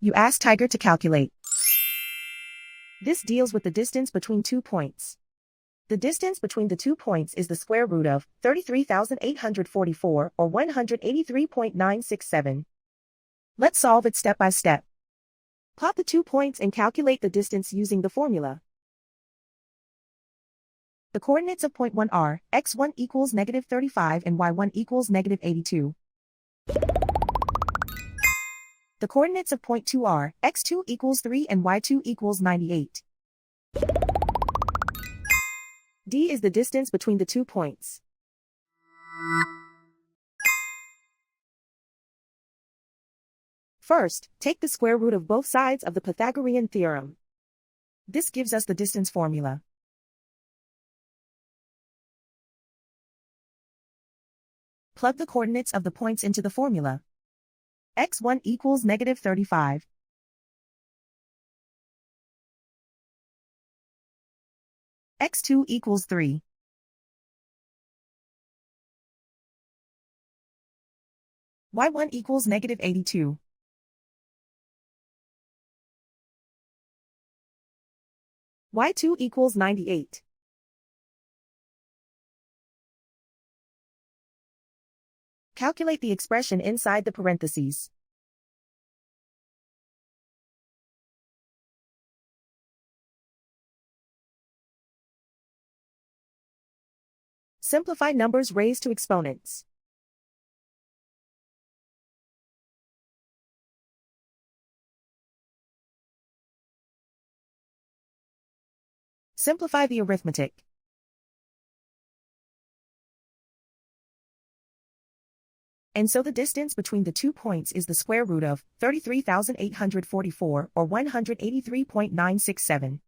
You ask Tiger to calculate. This deals with the distance between 2 points. The distance between the 2 points is the square root of 33,844 or 183.967. Let's solve it step by step. Plot the 2 points and calculate the distance using the formula. The coordinates of point 1 are x1 equals -35 and y1 equals -82. The coordinates of point 2 are x2 equals 3 and y2 equals 98. D is the distance between the 2 points. First, take the square root of both sides of the Pythagorean theorem. This gives us the distance formula. Plug the coordinates of the points into the formula. x1 equals -35. x2 equals 3. y1 equals -82. y2 equals 98. Calculate the expression inside the parentheses. Simplify numbers raised to exponents. Simplify the arithmetic. And so the distance between the 2 points is the square root of 33,844 or 183.967.